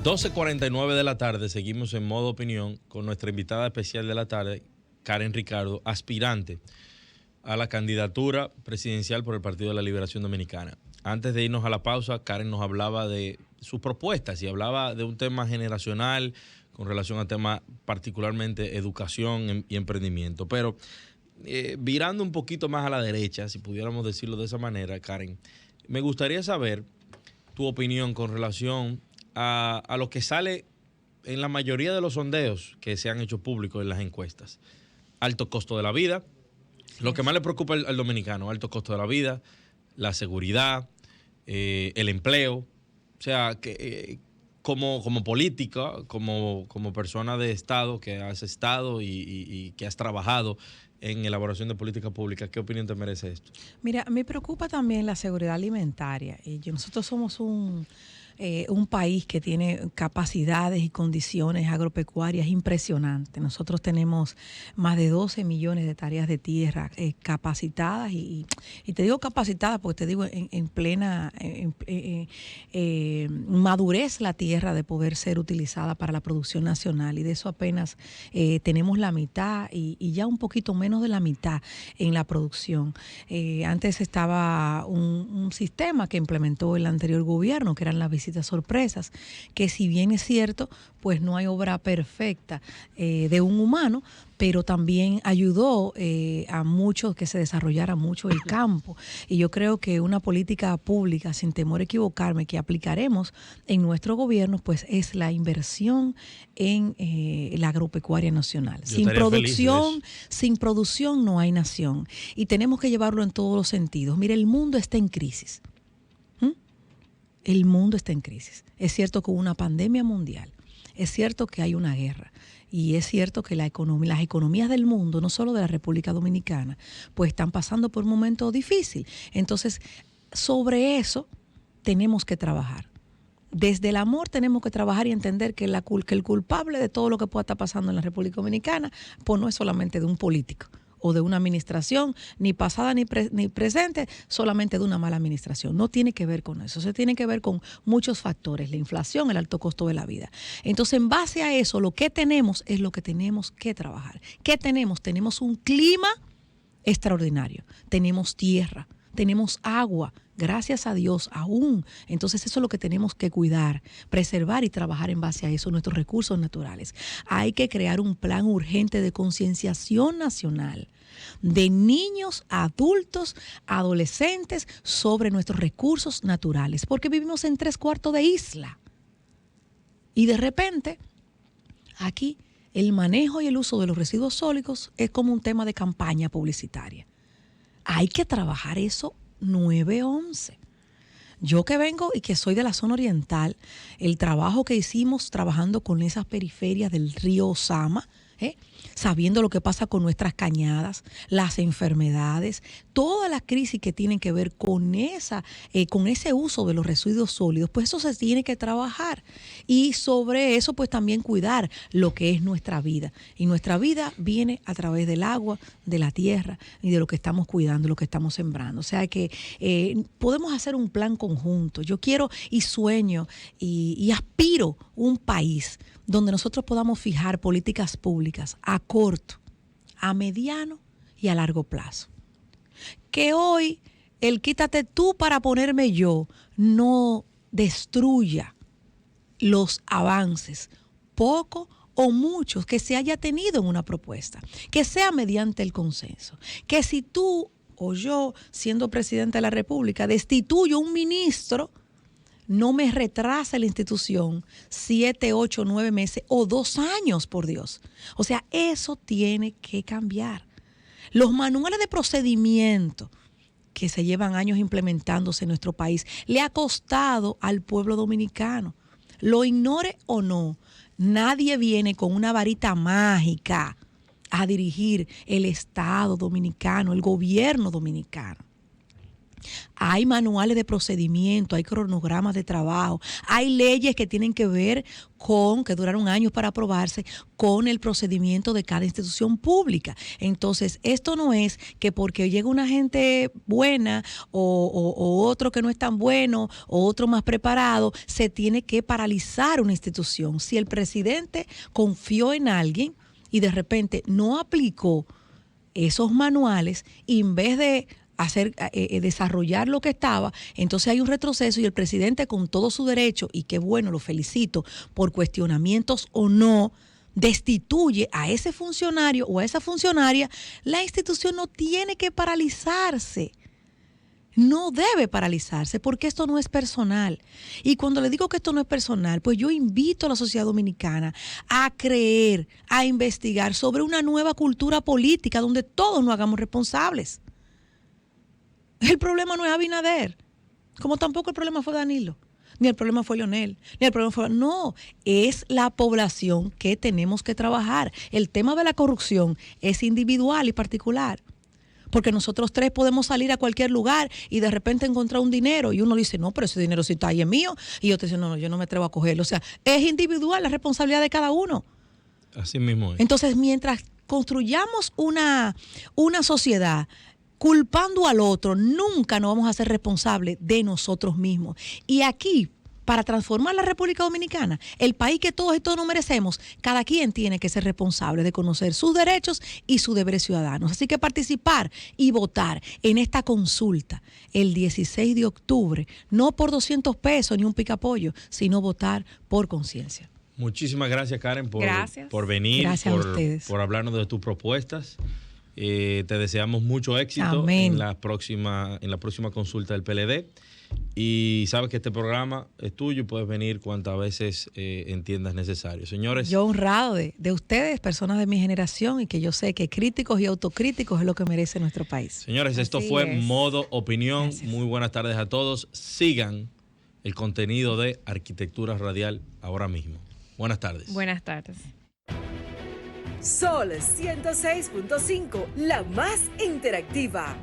12:49 de la tarde, seguimos en modo opinión con nuestra invitada especial de la tarde, Karen Ricardo, aspirante a la candidatura presidencial por el Partido de la Liberación Dominicana. Antes de irnos a la pausa, Karen nos hablaba de sus propuestas y hablaba de un tema generacional con relación a temas particularmente educación y emprendimiento. Pero virando un poquito más a la derecha, si pudiéramos decirlo de esa manera, Karen, me gustaría saber tu opinión con relación a lo que sale en la mayoría de los sondeos que se han hecho públicos en las encuestas. Alto costo de la vida, lo que más le preocupa al dominicano, alto costo de la vida, la seguridad, el empleo. O sea, que como política, como persona de Estado que has estado y que has trabajado en elaboración de política pública, ¿qué opinión te merece esto? Mira, me preocupa también la seguridad alimentaria. Nosotros somos un país que tiene capacidades y condiciones agropecuarias impresionantes. Nosotros tenemos más de 12 millones de hectáreas de tierra capacitadas y te digo capacitadas porque te digo en plena madurez la tierra de poder ser utilizada para la producción nacional, y de eso apenas tenemos la mitad y ya un poquito menos de la mitad en la producción. Antes estaba un sistema que implementó el anterior gobierno, que eran las visitas sorpresas, que si bien es cierto, pues no hay obra perfecta de un humano, pero también ayudó a muchos que se desarrollara mucho el campo. Y yo creo que una política pública, sin temor a equivocarme, que aplicaremos en nuestro gobierno, pues es la inversión en la agropecuaria nacional. Sin producción no hay nación. Y tenemos que llevarlo en todos los sentidos. Mire, el mundo está en crisis. El mundo está en crisis. Es cierto que hubo una pandemia mundial, es cierto que hay una guerra y es cierto que las economías del mundo, no solo de la República Dominicana, pues están pasando por un momento difícil. Entonces, sobre eso tenemos que trabajar. Desde el amor tenemos que trabajar y entender que el culpable de todo lo que pueda estar pasando en la República Dominicana, pues no es solamente de un político o de una administración, ni pasada ni presente, solamente de una mala administración. No tiene que ver con eso, se tiene que ver con muchos factores, la inflación, el alto costo de la vida. Entonces, en base a eso, lo que tenemos es lo que tenemos que trabajar. ¿Qué tenemos? Tenemos un clima extraordinario, tenemos tierra, tenemos agua, gracias a Dios aún. Entonces eso es lo que tenemos que cuidar, preservar y trabajar en base a eso, nuestros recursos naturales. Hay que crear un plan urgente de concienciación nacional de niños, adultos, adolescentes sobre nuestros recursos naturales, porque vivimos en 3/4 de isla. Y de repente, aquí el manejo y el uso de los residuos sólidos es como un tema de campaña publicitaria. Hay que trabajar eso 9/11. Yo que vengo y que soy de la zona oriental, el trabajo que hicimos trabajando con esas periferias del río Osama, sabiendo lo que pasa con nuestras cañadas, las enfermedades, toda la crisis que tienen que ver con ese uso de los residuos sólidos, pues eso se tiene que trabajar. Y sobre eso, pues también cuidar lo que es nuestra vida. Y nuestra vida viene a través del agua, de la tierra y de lo que estamos cuidando, lo que estamos sembrando. O sea que podemos hacer un plan conjunto. Yo quiero y sueño y aspiro un país donde nosotros podamos fijar políticas públicas a corto, a mediano y a largo plazo. Que hoy el quítate tú para ponerme yo no destruya los avances, poco o muchos, que se haya tenido en una propuesta, que sea mediante el consenso. Que si tú o yo, siendo presidente de la República, destituyo un ministro, no me retrasa la institución 7, 8, 9 meses o 2 años, por Dios. O sea, eso tiene que cambiar. Los manuales de procedimiento que se llevan años implementándose en nuestro país le ha costado al pueblo dominicano. Lo ignore o no, nadie viene con una varita mágica a dirigir el Estado dominicano, el gobierno dominicano. Hay manuales de procedimiento, hay cronogramas de trabajo, hay leyes que tienen que ver con, que duraron años para aprobarse, con el procedimiento de cada institución pública. Entonces, esto no es que porque llega una gente buena o otro que no es tan bueno o otro más preparado, se tiene que paralizar una institución. Si el presidente confió en alguien y de repente no aplicó esos manuales, y en vez de desarrollar lo que estaba, entonces hay un retroceso y el presidente, con todo su derecho, y qué bueno, lo felicito, por cuestionamientos o no, destituye a ese funcionario o a esa funcionaria. La institución no tiene que paralizarse. No debe paralizarse, porque esto no es personal. Y cuando le digo que esto no es personal, pues yo invito a la sociedad dominicana a creer, a investigar sobre una nueva cultura política donde todos nos hagamos responsables. El problema no es Abinader, como tampoco el problema fue Danilo, ni el problema fue Leonel, ni el problema fue... No, es la población que tenemos que trabajar. El tema de la corrupción es individual y particular. Porque nosotros tres podemos salir a cualquier lugar y de repente encontrar un dinero y uno dice, no, pero ese dinero sí está ahí, es mío. Y otro dice, no, yo no me atrevo a cogerlo. O sea, es individual la responsabilidad de cada uno. Así mismo es. Entonces, mientras construyamos una sociedad culpando al otro, nunca nos vamos a ser responsables de nosotros mismos. Y aquí, para transformar la República Dominicana, el país que todos y todos nos merecemos, cada quien tiene que ser responsable de conocer sus derechos y sus deberes ciudadanos. Así que participar y votar en esta consulta el 16 de octubre, no por 200 pesos ni un picapollo, sino votar por conciencia. Muchísimas gracias, Karen, por venir, gracias a ustedes, por hablarnos de tus propuestas. Te deseamos mucho éxito. Amén. en la próxima consulta del PLD. Y sabes que este programa es tuyo y puedes venir cuantas veces entiendas necesario. Señores. Yo honrado de ustedes, personas de mi generación, y que yo sé que críticos y autocríticos es lo que merece nuestro país. Señores, esto Así fue es. Modo Opinión. Gracias. Muy buenas tardes a todos. Sigan el contenido de Arquitectura Radial ahora mismo. Buenas tardes. Buenas tardes. Sol 106.5, la más interactiva.